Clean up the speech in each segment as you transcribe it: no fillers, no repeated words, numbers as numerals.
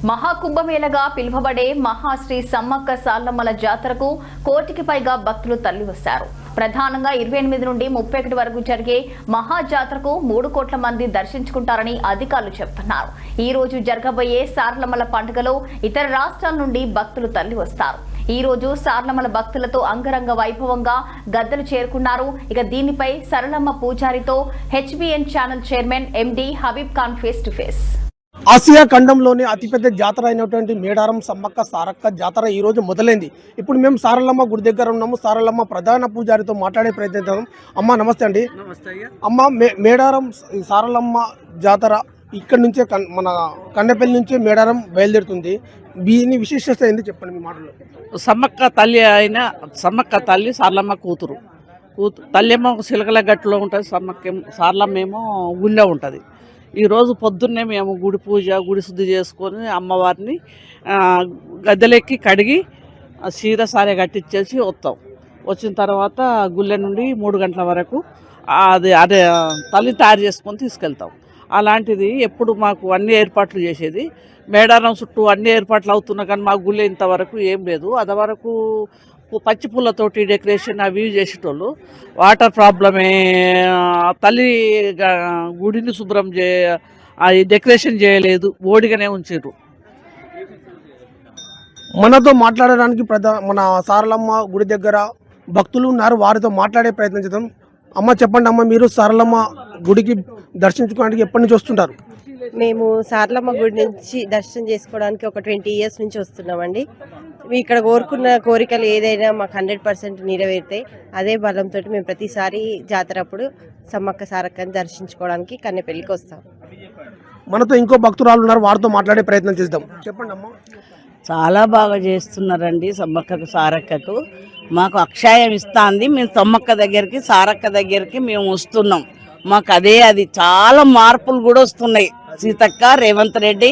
మహాకుంభమేళగా పిలువబడే మహాశ్రీ సమ్మక్క సార్లమ్మల జాతరకు కోటికి పైగా భక్తులు తరలివస్తారు. ప్రధానంగా 28 నుండి 31 వరకు జరిగే మహా జాతరకు 3 కోట్ల మంది దర్శించుకుంటారని అధికారులు చెబుతున్నారు. ఈ రోజు జరగబోయే సార్లమ్మల పండుగలో ఇతర రాష్ట్రాల నుండి భక్తులు తరలివస్తారు. ఈ రోజు సార్లమ్మల భక్తులతో అంగరంగ వైభవంగా గద్దెలు చేరుకున్నారు. ఇక దీనిపై సరళమ్మ పూజారితో HBN channel chairman MD Habib Khan face to face. Asia ఖండంలోని అతిపెద్ద జాతర అయినటువంటి మేడారం సమ్మక్క సారక్క జాతర ఈ రోజు మొదలైంది. ఇప్పుడు మేము సారలమ్మ గుడి దగ్గర ఉన్నాము. సారలమ్మ ప్రధాన పూజారితో మాట్లాడే ప్రయత్నిద్దాం. అమ్మ నమస్తే అండి. అమ్మ, మేడారం సారలమ్మ జాతర ఇక్కడ నుంచే మన కన్నెపల్లి నుంచే మేడారం బయలుదేరుతుంది. దీని విశిష్టత ఏంది చెప్పండి మీ మాటలో. సమ్మక్క తల్లి అయిన సమ్మక్క తల్లి సార్లమ్మ కూతురు. తల్లేమో సిలకల గట్టులో ఉంటుంది, సార్లమ్మ ఏమో ఊళ్ళో ఉంటుంది. ఈరోజు పొద్దున్నే మేము గుడి పూజ గుడి శుద్ధి చేసుకొని అమ్మవారిని గద్దెలెక్కి కడిగి చీర సారే కట్టించేసి వస్తాం. వచ్చిన తర్వాత గుళ్ళె నుండి 3 గంటల వరకు అదే తల్లి తయారు చేసుకొని తీసుకెళ్తాం. అలాంటిది ఎప్పుడు మాకు అన్ని ఏర్పాట్లు చేసేది. మేడారం చుట్టూ అన్ని ఏర్పాట్లు అవుతున్నా కానీ మా గుళ్ళె ఇంతవరకు ఏం లేదు. అదివరకు పచ్చి పూలతోటి డెకరేషన్ అవి చేసేటోళ్ళు. వాటర్ ప్రాబ్లమే, తల్లి గుడిని శుభ్రం డెకరేషన్ చేయలేదు, ఓడిగానే ఉంచారు. మనతో మాట్లాడడానికి మన సారలమ్మ గుడి దగ్గర భక్తులు ఉన్నారు. వారితో మాట్లాడే ప్రయత్నం చేద్దాం. అమ్మ చెప్పండి అమ్మ, మీరు సారలమ్మ గుడికి దర్శించుకోవడానికి ఎప్పటి నుంచి వస్తుంటారు? మేము సారలమ్మ గుడి నుంచి దర్శనం చేసుకోవడానికి ఒక 20 ఇయర్స్ నుంచి వస్తున్నామండి. ఇక్కడ కోరుకున్న కోరికలు ఏదైనా మాకు 100% నెరవేరుతాయి. అదే బలంతో మేము ప్రతిసారి జాతర అప్పుడు సమ్మక్క సారక్కని దర్శించుకోవడానికి కన్నెపల్లికి వస్తాం. మనతో ఇంకో భక్తురాలు ఉన్నారు, వారితో మాట్లాడే ప్రయత్నం చేద్దాం. చెప్పండి అమ్మ. చాలా బాగా చేస్తున్నారండి సమ్మక్కకు సారక్కకు. మాకు అక్షయం ఇస్తుంది. మేము సమ్మక్క దగ్గరికి సారక్క దగ్గరికి మేము వస్తున్నాం. మాకు అది చాలా మార్పులు కూడా వస్తున్నాయి. సీతక్క, రేవంత్ రెడ్డి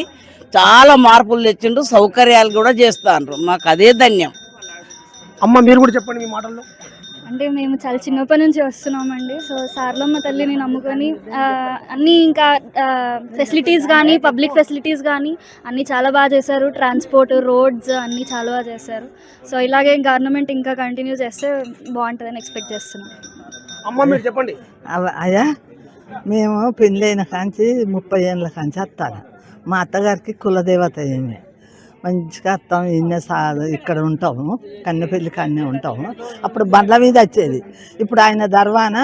చాలా మార్పులు తెచ్చిండ్రు, సౌకర్యాలు కూడా చేస్తాండ్రు. మాకు అదే ధన్యం. అమ్మ మీరు కూడా చెప్పండి మీ మాటల్లో. అంటే మేము చాలా చిన్నప్పటి నుంచి వస్తున్నామండి. సో సార్లమ్మ తల్లిని నమ్ముకొని అన్నీ ఇంకా ఫెసిలిటీస్ కానీ పబ్లిక్ ఫెసిలిటీస్ కానీ అన్నీ చాలా బాగా చేశారు. ట్రాన్స్పోర్ట్, రోడ్స్ అన్నీ చాలా బాగా చేశారు. సో ఇలాగే గవర్నమెంట్ ఇంకా కంటిన్యూ చేస్తే బాగుంటుందని ఎక్స్పెక్ట్ చేస్తున్నాం. అమ్మ మీరు చెప్పండి. అయ్యా, మేము పెళ్ళైన కాంచి 30 ఏళ్ళ కాంచి వస్తాను. మా అత్తగారికి కులదేవత ఏమి మంచిగా వస్తాం. ఇక్కడ ఉంటాము, కన్నెపల్లి కన్నే ఉంటాము. అప్పుడు బండ్ల మీద వచ్చేది. ఇప్పుడు ఆయన దర్వాన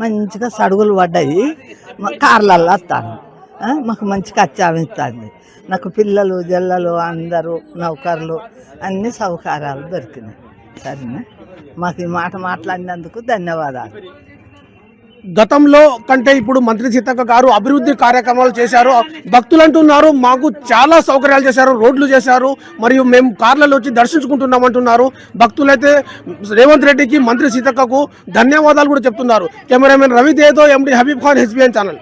మంచిగా సడుగులు పడ్డాయి, కార్లల్లో వస్తాను. మాకు మంచిగా వచ్చామిస్తుంది. నాకు పిల్లలు జల్లలు అందరూ నౌకర్లు అన్ని సౌకర్యాలు దొరికినాయి. సరేనా, మాకు ఈ మాట మాట్లాడినందుకు ధన్యవాదాలు. గతంలో కంటే ఇప్పుడు మంత్రి సీతక్క గారు అభివృద్ధి కార్యక్రమాలు చేశారు. భక్తులు అంటున్నారు మాకు చాలా సౌకర్యాలు చేశారు, రోడ్లు చేశారు, మరియు మేము కార్లలో వచ్చి దర్శించుకుంటున్నాం అంటున్నారు. భక్తులైతే రేవంత్ రెడ్డికి, మంత్రి సీతక్కకు ధన్యవాదాలు కూడా చెప్తున్నారు. కెమెరామెన్ రవిదేతో ఎండి హబీబ్ ఖాన్, హెచ్బిఎన్ ఛానల్.